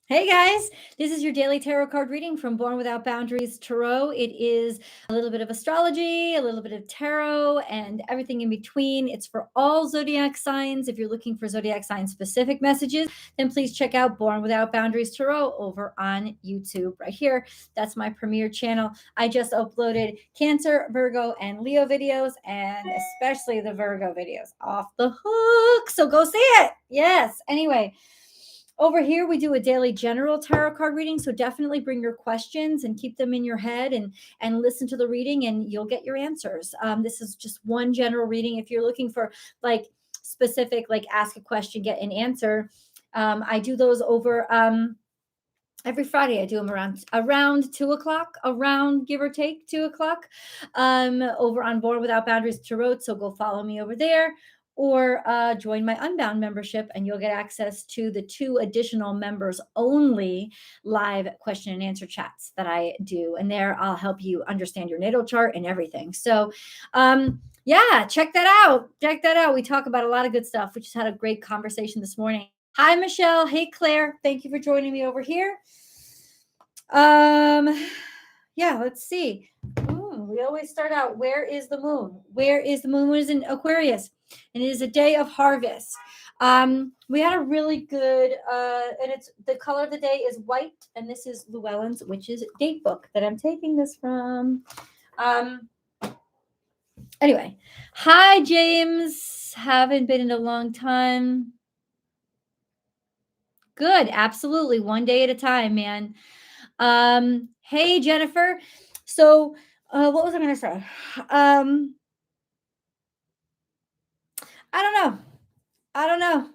Hey guys, this is your daily tarot card reading from Born Without Boundaries Tarot. It is a little bit of astrology, a little bit of tarot, and everything in between. It's for all zodiac signs. If you're looking for zodiac sign specific messages, then please check out Born Without Boundaries Tarot over on YouTube right here. That's my premier channel. I just uploaded Cancer, Virgo, and Leo videos, and especially the Virgo videos. Off the hook. So go see it. Yes. Anyway. Over here, we do a daily general tarot card reading. So definitely bring your questions and keep them in your head and listen to the reading and you'll get your answers. This is just one general reading. If you're looking for like specific, like ask a question, get an answer, I do those over every Friday. I do them around 2 o'clock, around give or take 2 o'clock, over on Born Without Boundaries Tarot. So go follow me over there or join my Unbound membership, and you'll get access to the 2 additional members only live question and answer chats that I do. And there I'll help you understand your natal chart and everything. So, yeah, check that out. Check that out. We talk about a lot of good stuff. We just had a great conversation this morning. Hi, Michelle. Hey, Claire. Thank you for joining me over here. Yeah, let's see. We always start out, where is the moon? Where is the moon? Moon is in Aquarius, and it is a day of harvest. We had a really good, and it's the color of the day is white, and this is Llewellyn's Witch's Date Book that I'm taking this from. Anyway, hi, James. Haven't been in a long time. Good, absolutely. One day at a time, man. Hey, Jennifer. So, what was I going to say? I don't know.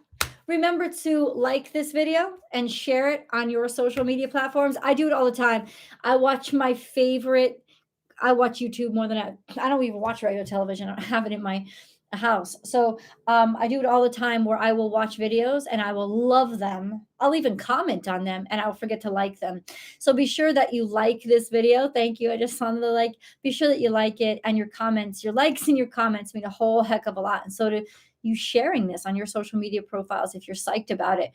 Remember to like this video and share it on your social media platforms. I do it all the time. I watch YouTube more than I don't even watch radio television. I don't have it in my house. So I do it all the time where I will watch videos and I will love them. I'll even comment on them and I'll forget to like them. So be sure that you like this video. Thank you. I just saw the like. Be sure that you like it, and your comments, your likes and your comments mean a whole heck of a lot. And so do you sharing this on your social media profiles if you're psyched about it.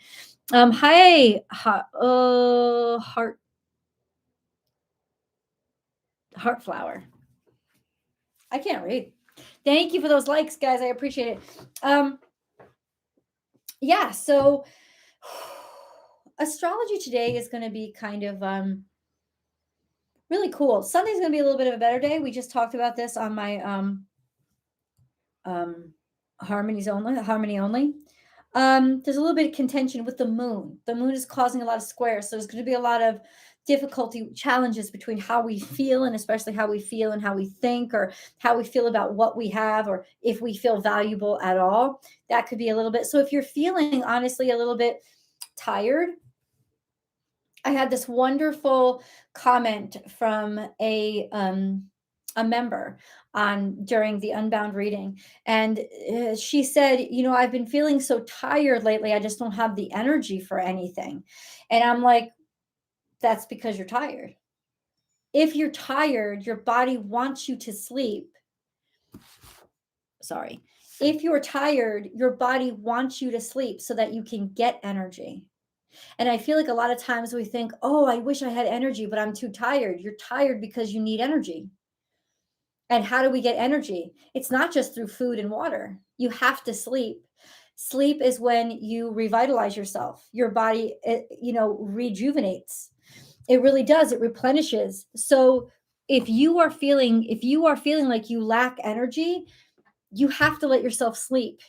Heartflower. I can't read. Thank you for those likes, guys. I appreciate it. Yeah, so astrology today is going to be kind of really cool. Sunday's going to be a little bit of a better day. We just talked about this on my harmony only. There's a little bit of contention with the moon. The moon is causing a lot of squares, so there's going to be a lot of difficulty, challenges between how we feel, and especially how we feel and how we think, or how we feel about what we have, or if we feel valuable at all. That could be a little bit. So if you're feeling honestly a little bit tired, I had this wonderful comment from a member during the Unbound reading, and she said, I've been feeling so tired lately. I just don't have the energy for anything. And I'm like, that's because you're tired. If you're tired, your body wants you to sleep. Sorry. If you're tired, your body wants you to sleep so that you can get energy. And I feel like a lot of times we think, oh, I wish I had energy, but I'm too tired. You're tired because you need energy. And how do we get energy? It's not just through food and water. You have to sleep. Sleep is when you revitalize yourself. Your body, rejuvenates. It really does. It replenishes. So if you are feeling like you lack energy, you have to let yourself sleep.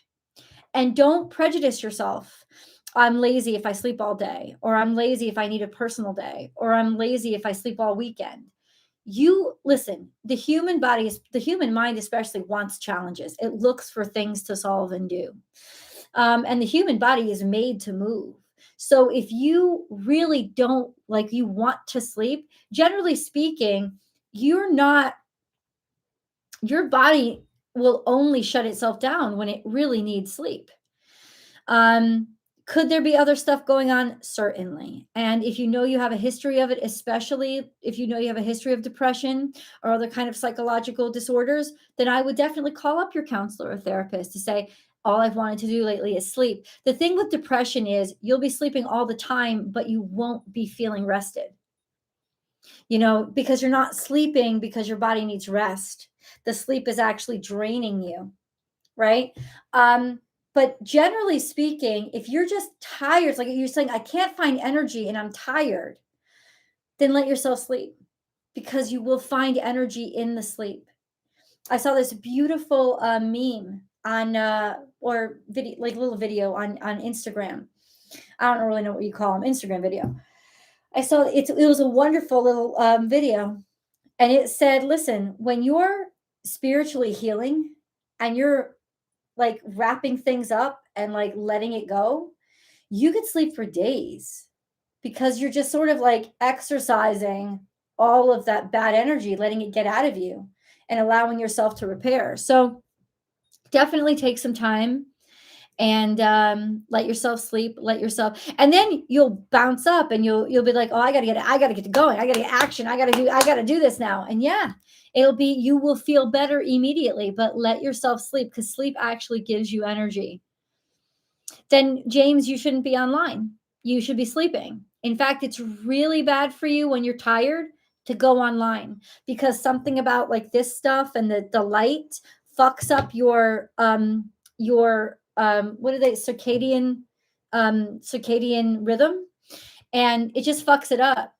And don't prejudice yourself. I'm lazy if I sleep all day, or I'm lazy if I need a personal day, or I'm lazy if I sleep all weekend. You listen, the human mind especially wants challenges. It looks for things to solve and do. And the human body is made to move. So if you really don't you want to sleep, generally speaking, your body will only shut itself down when it really needs sleep. Could there be other stuff going on? Certainly. And if you know you have a history of it, especially if you know you have a history of depression or other kind of psychological disorders, then I would definitely call up your counselor or therapist to say, all I've wanted to do lately is sleep. The thing with depression is you'll be sleeping all the time, but you won't be feeling rested, because you're not sleeping because your body needs rest. The sleep is actually draining you, right? Um, but generally speaking, if you're just tired, it's like you're saying, I can't find energy and I'm tired, then let yourself sleep because you will find energy in the sleep. I saw this beautiful meme on or video, like little video on Instagram. I don't really know what you call them, Instagram video. I saw it was a wonderful little video, and it said, "Listen, when you're spiritually healing and you're like wrapping things up and like letting it go, you could sleep for days because you're just sort of like exercising all of that bad energy, letting it get out of you and allowing yourself to repair." So definitely take some time and let yourself sleep, and then you'll bounce up and you'll be like, oh, I gotta get going, I gotta get action, I gotta do this now. And yeah, you will feel better immediately, but let yourself sleep because sleep actually gives you energy. Then James, you shouldn't be online. You should be sleeping. In fact, it's really bad for you when you're tired to go online because something about like this stuff and the light fucks up your what are they, circadian rhythm, and it just fucks it up.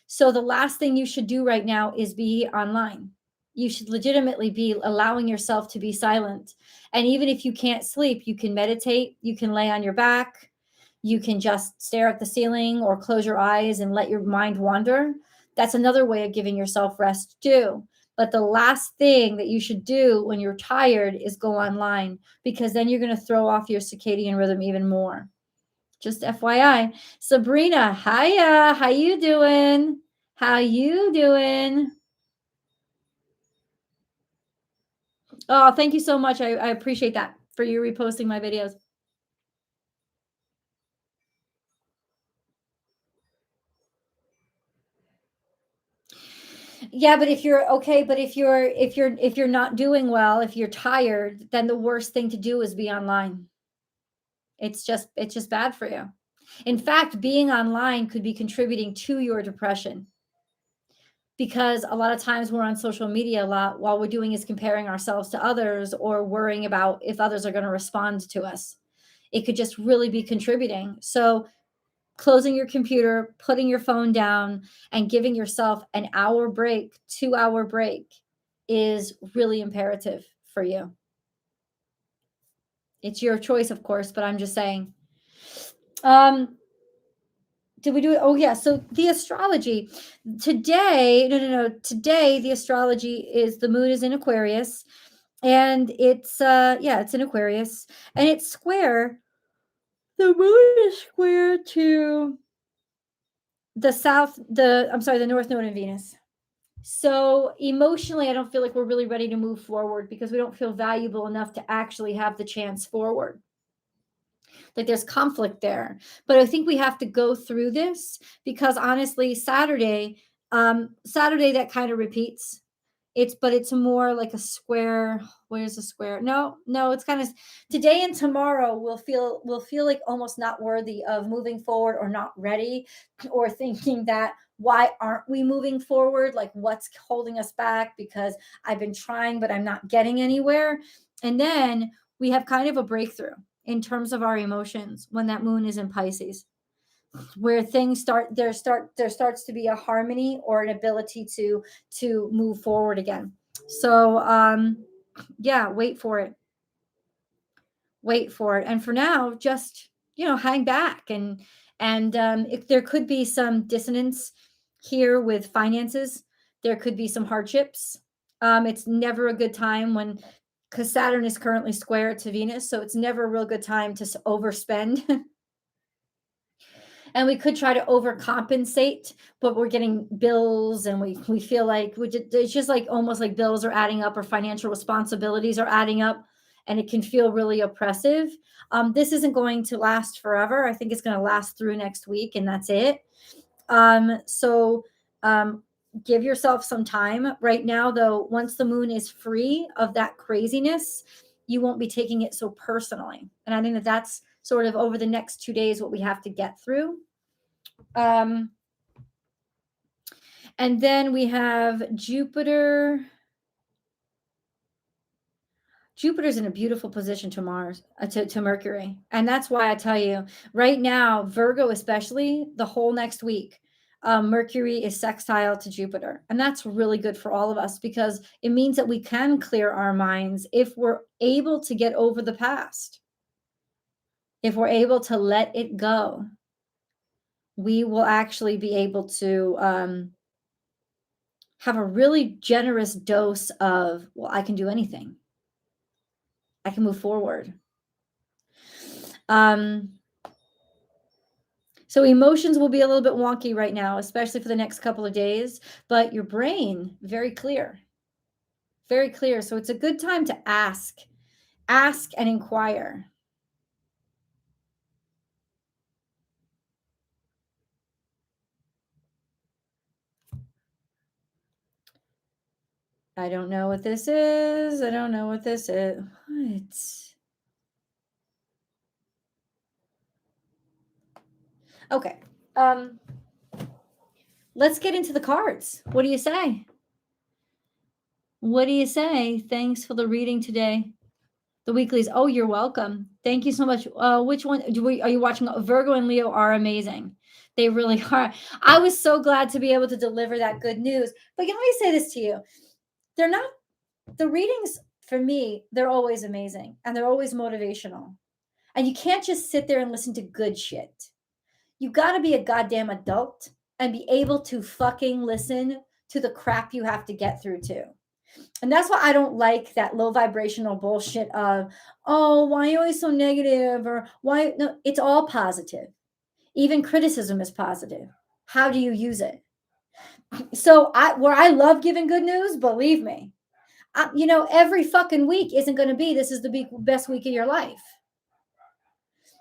So the last thing you should do right now is be online. You should legitimately be allowing yourself to be silent. And even if you can't sleep, you can meditate, you can lay on your back, you can just stare at the ceiling or close your eyes and let your mind wander. That's another way of giving yourself rest too. But the last thing that you should do when you're tired is go online because then you're going to throw off your circadian rhythm even more. Just FYI. Sabrina, hiya. How you doing? How you doing? Oh, thank you so much. I appreciate that for you reposting my videos. Yeah, but if you're okay, but if you're not doing well, if you're tired, then the worst thing to do is be online. It's just bad for you. In fact, being online could be contributing to your depression because a lot of times we're on social media a lot while we're doing is comparing ourselves to others or worrying about if others are going to respond to us. It could just really be contributing. So closing your computer, putting your phone down, and giving yourself an hour break, 2 hour break is really imperative for you. It's your choice, of course, but I'm just saying. Um, did we do it? Oh, yeah. So the astrology today, no. Today, the astrology is the moon is in Aquarius and it's in Aquarius and it's square. The moon is square to the north node in Venus. So emotionally, I don't feel like we're really ready to move forward because we don't feel valuable enough to actually have the chance forward. Like there's conflict there. But I think we have to go through this because honestly, Saturday that kind of repeats. It's more like a square. Where's the square? No, it's kind of today and tomorrow will feel like almost not worthy of moving forward or not ready or thinking that why aren't we moving forward? Like what's holding us back? Because I've been trying, but I'm not getting anywhere. And then we have kind of a breakthrough in terms of our emotions when that moon is in Pisces where things there starts to be a harmony or an ability to move forward again. So yeah, wait for it, and for now just hang back, and if there could be some dissonance here with finances, there could be some hardships. It's never a good time when because Saturn is currently square to Venus, so it's never a real good time to overspend. And we could try to overcompensate, but we're getting bills and we feel like it's just like almost like bills are adding up or financial responsibilities are adding up, and it can feel really oppressive. This isn't going to last forever. I think it's going to last through next week and that's it. So give yourself some time right now though. Once the moon is free of that craziness, you won't be taking it so personally. And I think that that's sort of over the next 2 days what we have to get through. And then we have Jupiter. Jupiter's in a beautiful position to Mars, to Mercury. And that's why I tell you right now, Virgo, especially the whole next week, Mercury is sextile to Jupiter. And that's really good for all of us because it means that we can clear our minds if we're able to get over the past. If we're able to let it go, we will actually be able to have a really generous dose of, well, I can do anything. I can move forward. So emotions will be a little bit wonky right now, especially for the next couple of days, but your brain, very clear. Very clear. So it's a good time to ask and inquire. I don't know what this is. I don't know what this is. What? Okay. Let's get into the cards. What do you say? What do you say? Thanks for the reading today. The weeklies. Oh, you're welcome. Thank you so much. Which one are you watching? Virgo and Leo are amazing. They really are. I was so glad to be able to deliver that good news. But let me say this to you. They're not, the readings for me, they're always amazing and they're always motivational. And you can't just sit there and listen to good shit. You got to be a goddamn adult and be able to fucking listen to the crap you have to get through too. And that's why I don't like that low vibrational bullshit of, oh, why are you always so negative? Or why? No, it's all positive. Even criticism is positive. How do you use it? So where I love giving good news, believe me, every fucking week isn't going to be, this is the best week of your life.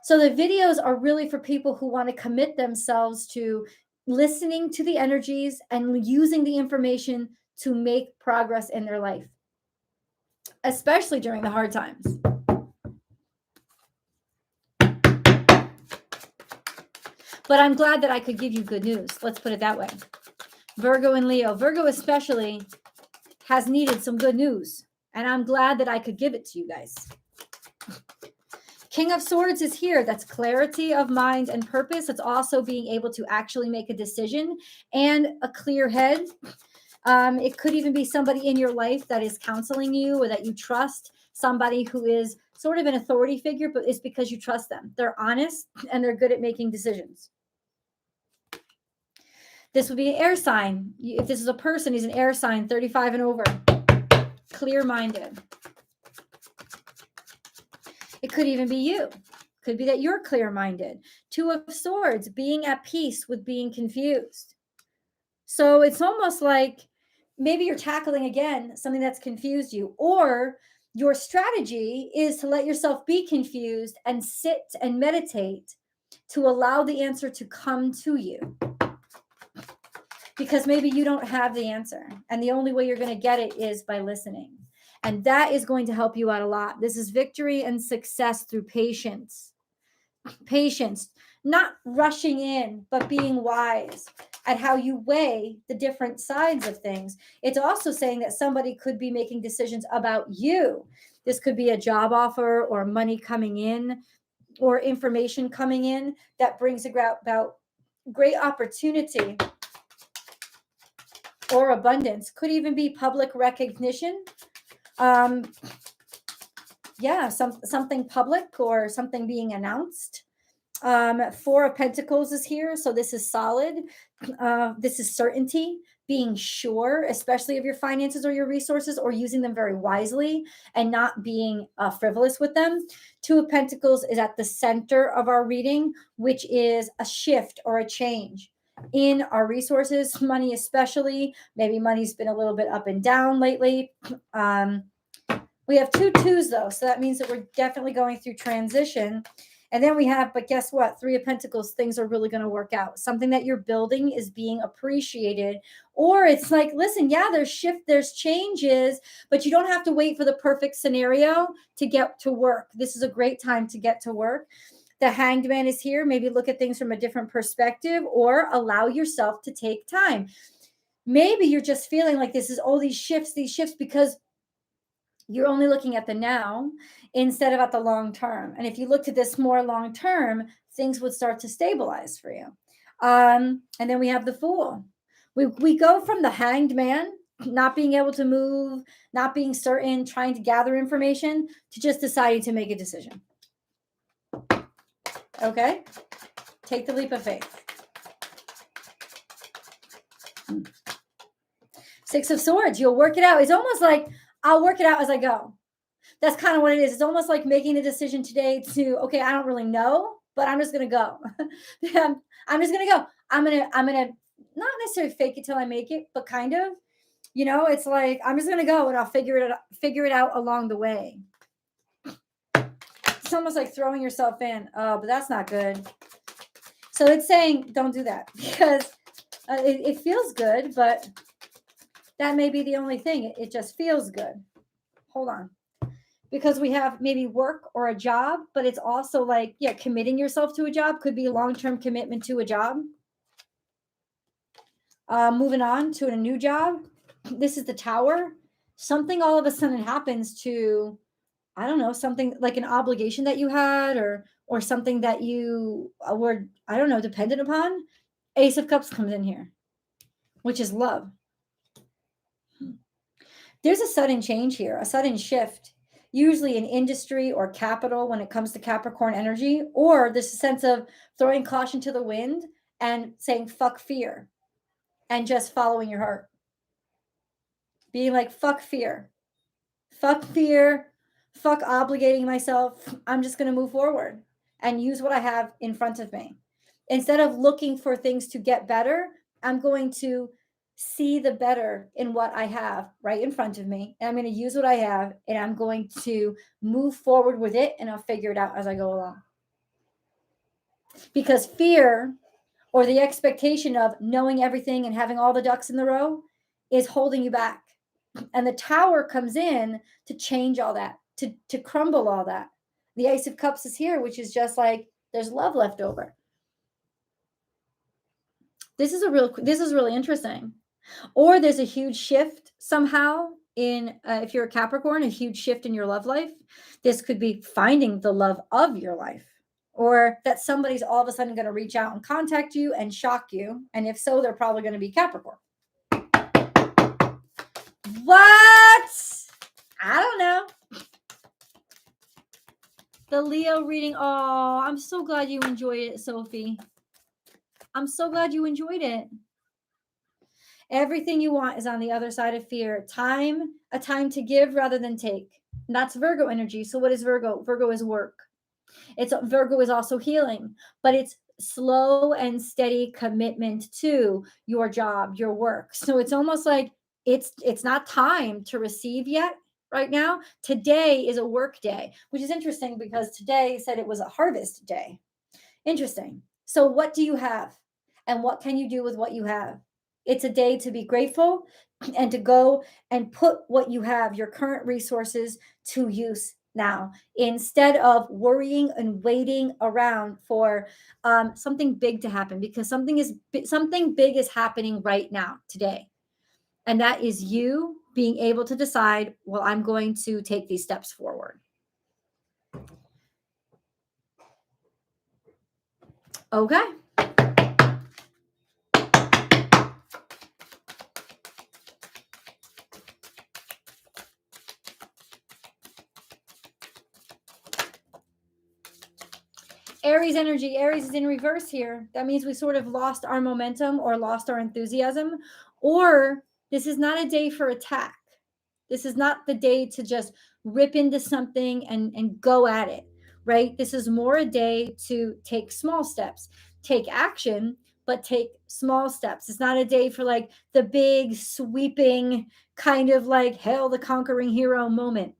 So the videos are really for people who want to commit themselves to listening to the energies and using the information to make progress in their life, especially during the hard times. But I'm glad that I could give you good news. Let's put it that way. Virgo and Leo. Virgo especially has needed some good news. And I'm glad that I could give it to you guys. King of Swords is here. That's clarity of mind and purpose. It's also being able to actually make a decision and a clear head. It could even be somebody in your life that is counseling you or that you trust, somebody who is sort of an authority figure, but it's because you trust them. They're honest and they're good at making decisions. This would be an air sign. If this is a person, he's an air sign, 35 and over. Clear-minded. It could even be you. Could be that you're clear-minded. Two of Swords, being at peace with being confused. So it's almost like maybe you're tackling again something that's confused you, or your strategy is to let yourself be confused and sit and meditate to allow the answer to come to you. Because maybe you don't have the answer, and the only way you're going to get it is by listening. And that is going to help you out a lot. This is victory and success through patience. Patience, not rushing in, but being wise at how you weigh the different sides of things. It's also saying that somebody could be making decisions about you. This could be a job offer or money coming in or information coming in that brings about great opportunity or abundance. Could even be public recognition. Something public or something being announced. Four of Pentacles is here. So this is solid. This is certainty, being sure, especially of your finances or your resources, or using them very wisely and not being frivolous with them. Two of Pentacles is at the center of our reading, which is a shift or a change in our resources, money especially. Maybe money's been a little bit up and down lately. We have 2 twos though, so that means that we're definitely going through transition. And then we have, but guess what? Three of Pentacles, things are really going to work out. Something that you're building is being appreciated. Or it's like, listen, yeah, there's changes, but you don't have to wait for the perfect scenario to get to work. This is a great time to get to work. The Hanged Man is here. Maybe look at things from a different perspective or allow yourself to take time. Maybe you're just feeling like this is all these shifts because you're only looking at the now instead of at the long term. And if you looked at this more long term, things would start to stabilize for you. And then we have the Fool. We go from the Hanged Man, not being able to move, not being certain, trying to gather information, to just deciding to make a decision. Okay? Take the leap of faith. Six of Swords, you'll work it out. It's almost like I'll work it out as I go. That's kind of what it is. It's almost like making a decision today to, okay, I don't really know, but I'm just going to go. I'm just going to go. I'm going to not necessarily fake it till I make it, but kind of, it's like, I'm just going to go and I'll figure it out along the way. It's almost like throwing yourself in. Oh, but that's not good. So it's saying, don't do that because it feels good, but that may be the only thing. It just feels good. Hold on. Because we have maybe work or a job, but it's also like, committing yourself to a job could be a long-term commitment to a job. Moving on to a new job. This is the Tower. Something all of a sudden happens to, I don't know, something like an obligation that you had or something that you were, I don't know, dependent upon. Ace of Cups comes in here, which is love. There's a sudden change here, a sudden shift, usually in industry or capital when it comes to Capricorn energy, or this sense of throwing caution to the wind and saying, fuck fear, and just following your heart. Being like, fuck fear, fuck obligating myself. I'm just going to move forward and use what I have in front of me. Instead of looking for things to get better, I'm going to see the better in what I have right in front of me. And I'm going to use what I have and I'm going to move forward with it and I'll figure it out as I go along. Because fear or the expectation of knowing everything and having all the ducks in the row is holding you back. And the Tower comes in to change all that, to crumble all that. The Ace of Cups is here, which is just like there's love left over. This is really interesting. Or there's a huge shift somehow in, if you're a Capricorn, a huge shift in your love life. This could be finding the love of your life, or that somebody's all of a sudden going to reach out and contact you and shock you. And if so, they're probably going to be Capricorn. What? I don't know. The Leo reading. Oh, I'm so glad you enjoyed it, Sophie. I'm so glad you enjoyed it. Everything you want is on the other side of fear. A time to give rather than take. And that's Virgo energy. So what is Virgo? Virgo is work. Virgo is also healing, but it's slow and steady commitment to your job, your work. So it's almost like it's not time to receive yet. Right now, today is a work day, which is interesting because today said it was a harvest day. Interesting. So what do you have? And what can you do with what you have? It's a day to be grateful and to go and put what you have, your current resources, to use now, instead of worrying and waiting around for something big to happen, because something big is happening right now, today. And that is you being able to decide, well, I'm going to take these steps forward. Okay. Aries energy. Aries is in reverse here. That means we sort of lost our momentum or lost our enthusiasm, or this is not a day for attack. This is not the day to just rip into something and go at it, right? This is more a day to take small steps, take action, but take small steps. It's not a day for like the big sweeping kind of like hail the conquering hero moment.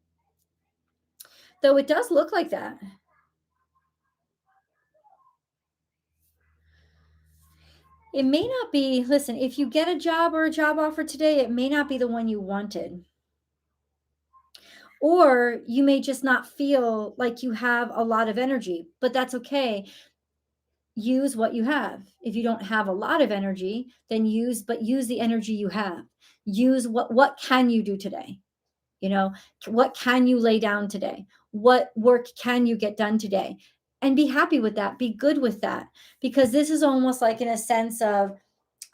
Though it does look like that. It may not be, listen, if you get a job or a job offer today, it may not be the one you wanted. Or you may just not feel like you have a lot of energy, but that's okay. Use what you have. If you don't have a lot of energy, then use the energy you have. Use what can you do today? You know, what can you lay down today? What work can you get done today? And be happy with that. Be good with that, because this is almost like in a sense of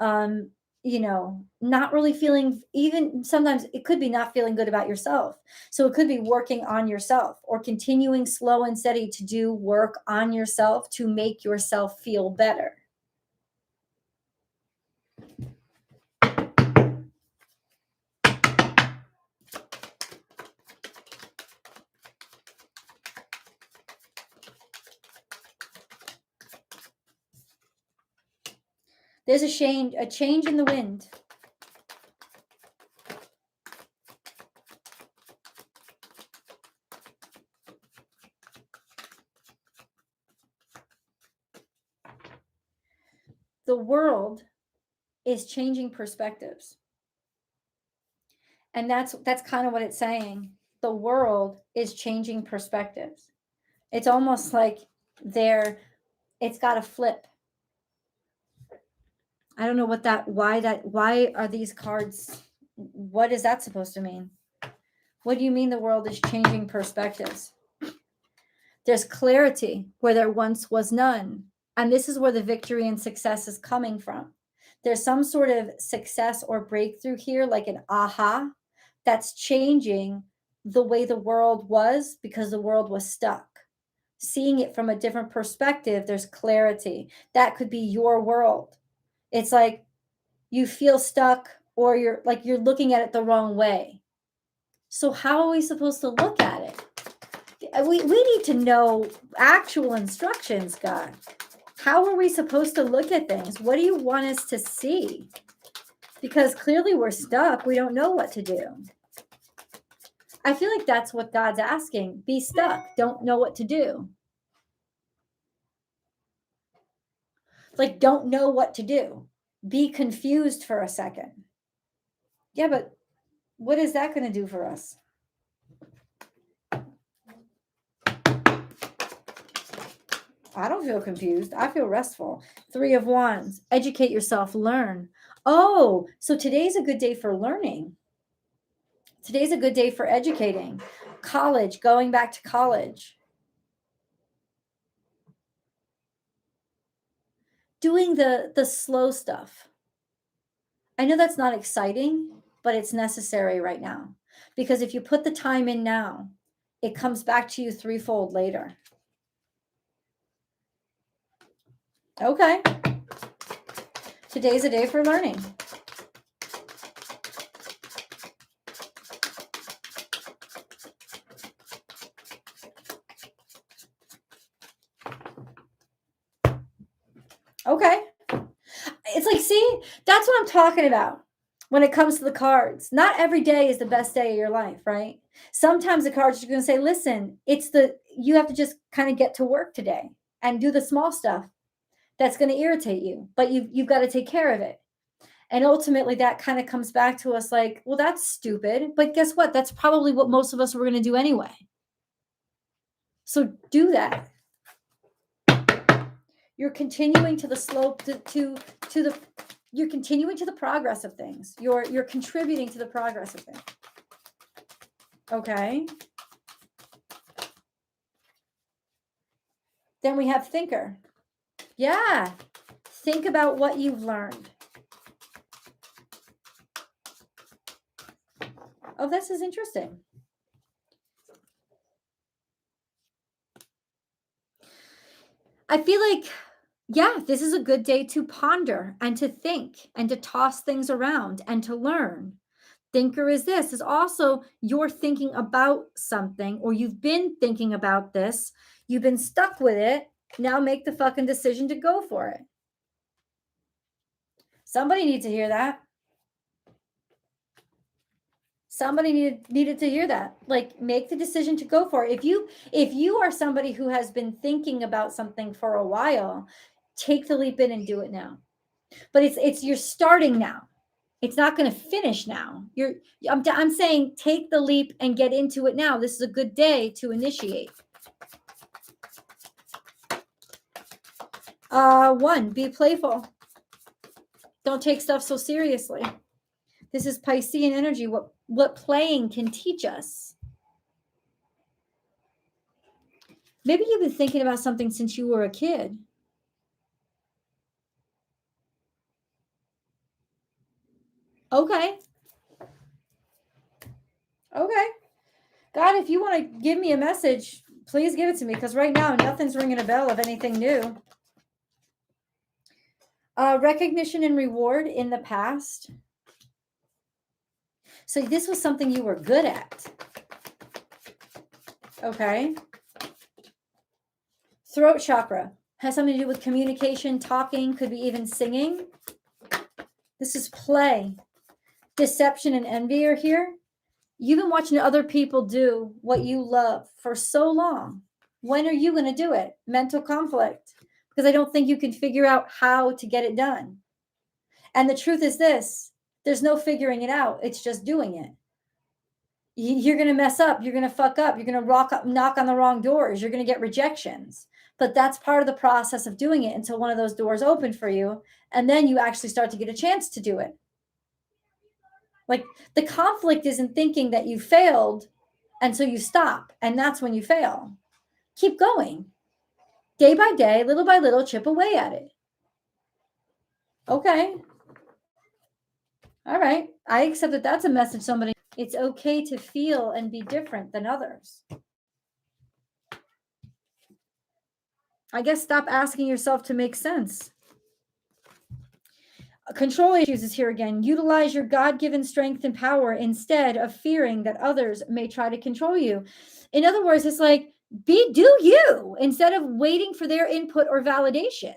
um not really feeling, even sometimes it could be not feeling good about yourself. So it could be working on yourself or continuing slow and steady to do work on yourself to make yourself feel better. There's a change in the wind. The world is changing perspectives. And that's kind of what it's saying. The world is changing perspectives. It's almost like it's got a flip. I don't know why are these cards? What is that supposed to mean? What do you mean the world is changing perspectives? There's clarity where there once was none. And this is where the victory and success is coming from. There's some sort of success or breakthrough here, like an aha, that's changing the way the world was, because the world was stuck. Seeing it from a different perspective, there's clarity. That could be your world. It's like you feel stuck, or you're looking at it the wrong way. So how are we supposed to look at it? We need to know actual instructions, God. How are we supposed to look at things? What do you want us to see? Because clearly we're stuck. We don't know what to do. I feel like that's what God's asking. Be stuck. Don't know what to do. Like, don't know what to do. Be confused for a second. Yeah, but what is that going to do for us? I don't feel confused. I feel restful. 3 of Wands. Educate yourself. Learn. Oh, so today's a good day for learning. Today's a good day for educating. College, going back to college. Doing the slow stuff. I know that's not exciting, but it's necessary right now. Because if you put the time in now, it comes back to you threefold later. Okay. Today's a day for learning. Okay. It's like, see, that's what I'm talking about when it comes to the cards. Not every day is the best day of your life, right? Sometimes the cards are going to say, listen, you have to just kind of get to work today and do the small stuff that's going to irritate you, but you've got to take care of it. And ultimately that kind of comes back to us like, well, that's stupid. But guess what? That's probably what most of us were going to do anyway. So do that. You're continuing to the slope you're continuing to the progress of things. You're contributing to the progress of things. Okay. Then we have thinker. Yeah. Think about what you've learned. Oh, this is interesting. I feel like, yeah, this is a good day to ponder and to think and to toss things around and to learn. Thinker is also you're thinking about something, or you've been thinking about this. You've been stuck with it. Now make the fucking decision to go for it. Somebody needs to hear that. Somebody needed to hear that. Like, make the decision to go for it. If you are somebody who has been thinking about something for a while, take the leap in and do it now. but you're starting now. It's not going to finish now. I'm saying take the leap and get into it now. This is a good day to initiate. 1, be playful. Don't take stuff so seriously. This is Piscean energy. What playing can teach us. Maybe you've been thinking about something since you were a kid. Okay. God, if you want to give me a message, please give it to me, because right now nothing's ringing a bell of anything new. Recognition and reward in the past. So this was something you were good at. Okay. Throat chakra has something to do with communication, talking, could be even singing. This is play. Deception and envy are here. You've been watching other people do what you love for so long. When are you going to do it? Mental conflict. Because I don't think you can figure out how to get it done. And the truth is this, there's no figuring it out. It's just doing it. You're going to mess up. You're going to fuck up. You're going to knock on the wrong doors. You're going to get rejections. But that's part of the process of doing it until one of those doors open for you. And then you actually start to get a chance to do it. Like, the conflict isn't thinking that you failed, and so you stop. And that's when you fail. Keep going. Day by day, little by little, chip away at it. Okay. All right. I accept that that's a message somebody. It's okay to feel and be different than others. I guess stop asking yourself to make sense. Control issues is here again. Utilize your God-given strength and power instead of fearing that others may try to control you. In other words, it's like, do you instead of waiting for their input or validation.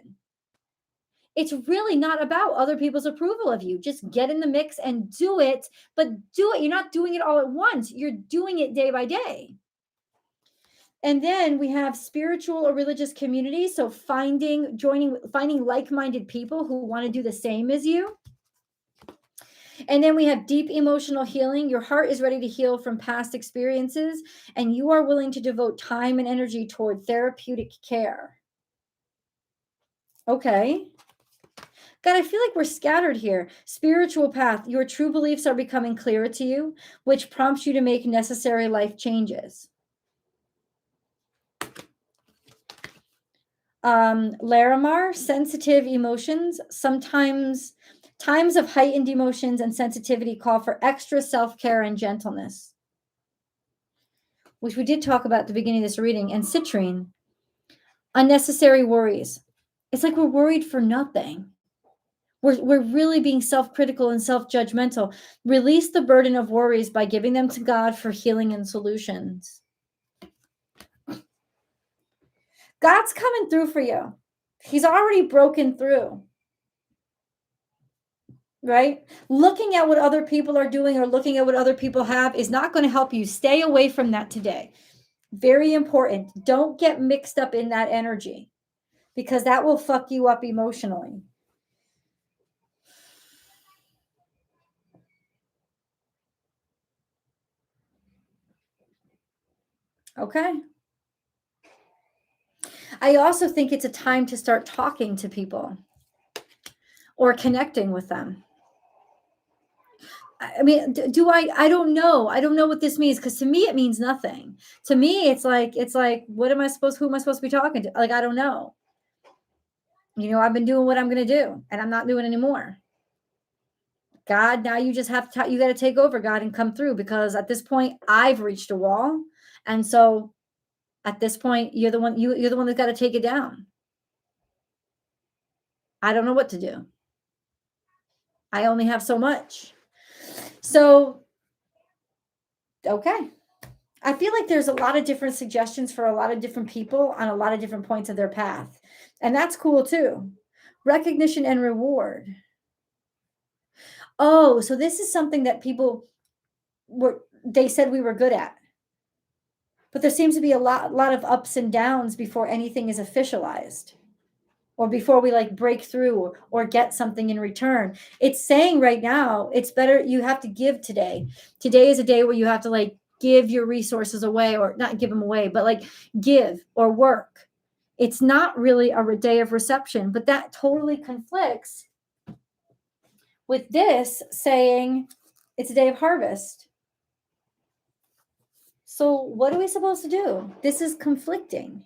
It's really not about other people's approval of you. Just get in the mix and do it, but do it. You're not doing it all at once. You're doing it day by day. And then we have spiritual or religious communities. So finding like-minded people who want to do the same as you. And then we have deep emotional healing. Your heart is ready to heal from past experiences, and you are willing to devote time and energy toward therapeutic care. Okay. God, I feel like we're scattered here. Spiritual path. Your true beliefs are becoming clearer to you, which prompts you to make necessary life changes. Larimar, sensitive emotions. Sometimes times of heightened emotions and sensitivity call for extra self-care and gentleness, which we did talk about at the beginning of this reading. And citrine, unnecessary worries. It's like we're worried for nothing. We're really being self-critical and self-judgmental. Release the burden of worries by giving them to God for healing and solutions. God's coming through for you. He's already broken through. Right? Looking at what other people are doing or looking at what other people have is not going to help you. Stay away from that today. Very important. Don't get mixed up in that energy, because that will fuck you up emotionally. Okay. I also think it's a time to start talking to people or connecting with them. I mean, I don't know. I don't know what this means, because to me, it means nothing. To me, it's like, who am I supposed to be talking to? Like, I don't know. I've been doing what I'm going to do, and I'm not doing anymore. God, now you just have to, you got to take over, God, and come through, because at this point I've reached a wall. And so at this point, you're the one that's got to take it down. I don't know what to do. I only have so much. So, okay. I feel like there's a lot of different suggestions for a lot of different people on a lot of different points of their path. And that's cool too. Recognition and reward. Oh, so this is something that people they said we were good at. But there seems to be a lot of ups and downs before anything is officialized. or before we like break through or get something in return. It's saying right now, it's better. You have to give today. Today is a day where you have to like give your resources away, or not give them away, but like give or work. It's not really a day of reception, but that totally conflicts with this saying it's a day of harvest. So what are we supposed to do? This is conflicting.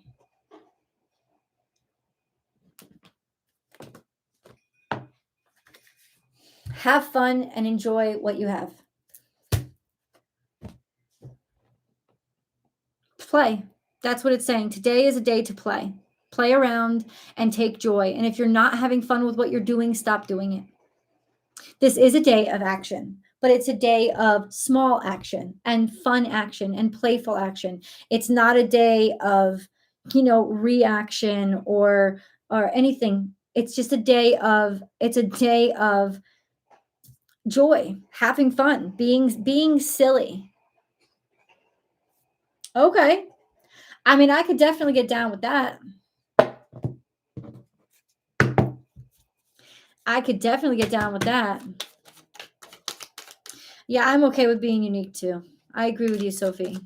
Have fun and enjoy what you have. Play. That's what it's saying. Today is a day to play. Play around and take joy. And if you're not having fun with what you're doing, stop doing it. This is a day of action, but it's a day of small action and fun action and playful action. It's not a day of, reaction or anything. It's just a day of joy, having fun, being silly. Okay. I mean, I could definitely get down with that. I could definitely get down with that. Yeah, I'm okay with being unique too. I agree with you, Sophie.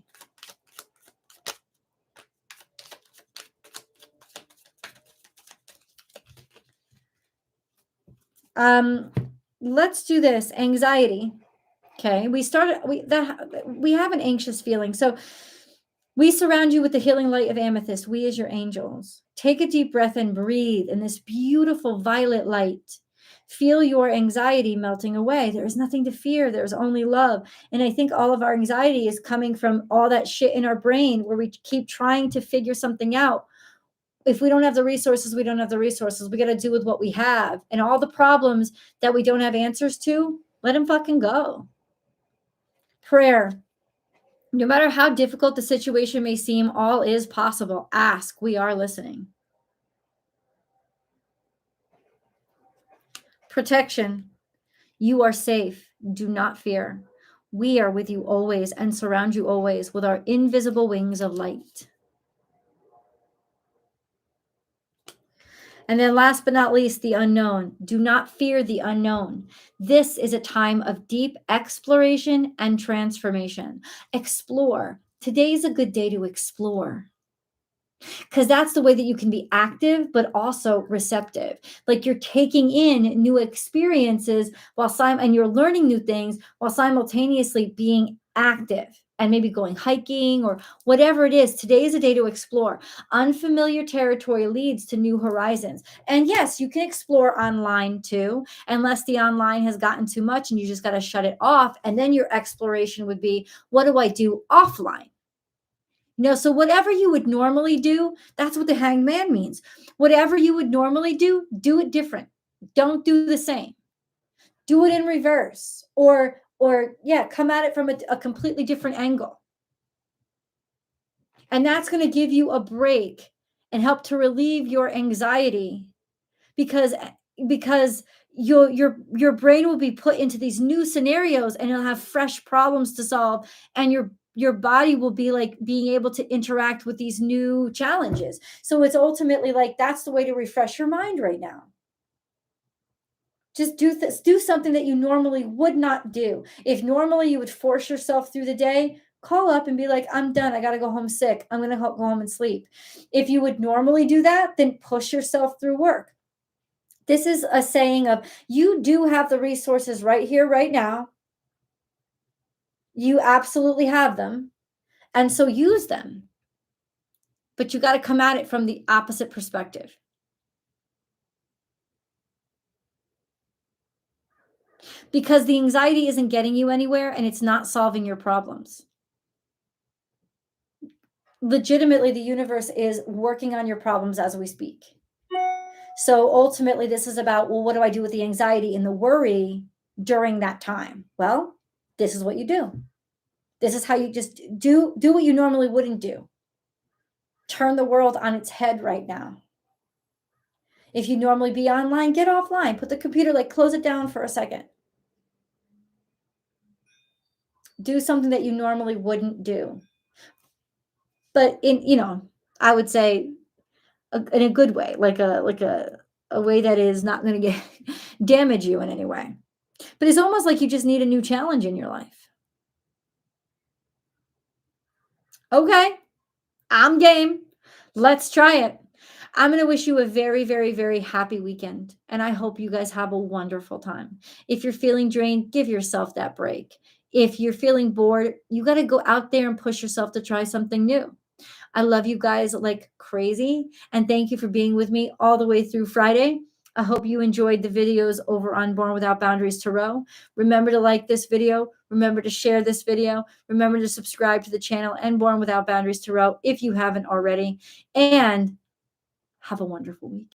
Let's do this. Anxiety. Okay. We have an anxious feeling. So we surround you with the healing light of amethyst. We as your angels. Take a deep breath and breathe in this beautiful violet light. Feel your anxiety melting away. There is nothing to fear. There's only love. And I think all of our anxiety is coming from all that shit in our brain where we keep trying to figure something out. If we don't have the resources, we don't have the resources. We got to do with what we have. And all the problems that we don't have answers to, let them fucking go. Prayer. No matter how difficult the situation may seem, all is possible. Ask. We are listening. Protection. You are safe. Do not fear. We are with you always and surround you always with our invisible wings of light. And then last but not least, the unknown. Do not fear the unknown. This is a time of deep exploration and transformation. Explore. Today's a good day to explore. Because that's the way that you can be active, but also receptive. Like you're taking in new experiences and you're learning new things while simultaneously being active and maybe going hiking or whatever it is. Today is a day to explore. Unfamiliar territory leads to new horizons. And yes, you can explore online too, unless the online has gotten too much and you just got to shut it off. And then your exploration would be, what do I do offline? So whatever you would normally do, that's what the hanged man means. Whatever you would normally do it different. Don't do the same. Do it in reverse or come at it from a completely different angle. And that's going to give you a break and help to relieve your anxiety because your brain will be put into these new scenarios and you'll have fresh problems to solve, and your body will be like being able to interact with these new challenges. So it's ultimately like that's the way to refresh your mind right now. Just do something that you normally would not do. If normally you would force yourself through the day, call up and be like, I'm done. I got to go home sick. I'm going to go home and sleep. If you would normally do that, then push yourself through work. This is a saying of you do have the resources right here, right now. You absolutely have them. And so use them. But you got to come at it from the opposite perspective. Because the anxiety isn't getting you anywhere and it's not solving your problems. Legitimately, the universe is working on your problems as we speak. So ultimately, this is about, well, what do I do with the anxiety and the worry during that time? Well, this is what you do. This is how you just do what you normally wouldn't do. Turn the world on its head right now. If you normally be online, get offline. Put the computer, close it down for a second. Do something that you normally wouldn't do. But I would say in a good way, like a a way that is not going to get damage you in any way. But it's almost like you just need a new challenge in your life. Okay, I'm game. Let's try it. I'm going to wish you a very, very, very happy weekend. And I hope you guys have a wonderful time. If you're feeling drained, give yourself that break. If you're feeling bored, you got to go out there and push yourself to try something new. I love you guys like crazy. And thank you for being with me all the way through Friday. I hope you enjoyed the videos over on Born Without Boundaries Tarot. Remember to like this video. Remember to share this video. Remember to subscribe to the channel and Born Without Boundaries Tarot if you haven't already. And have a wonderful week.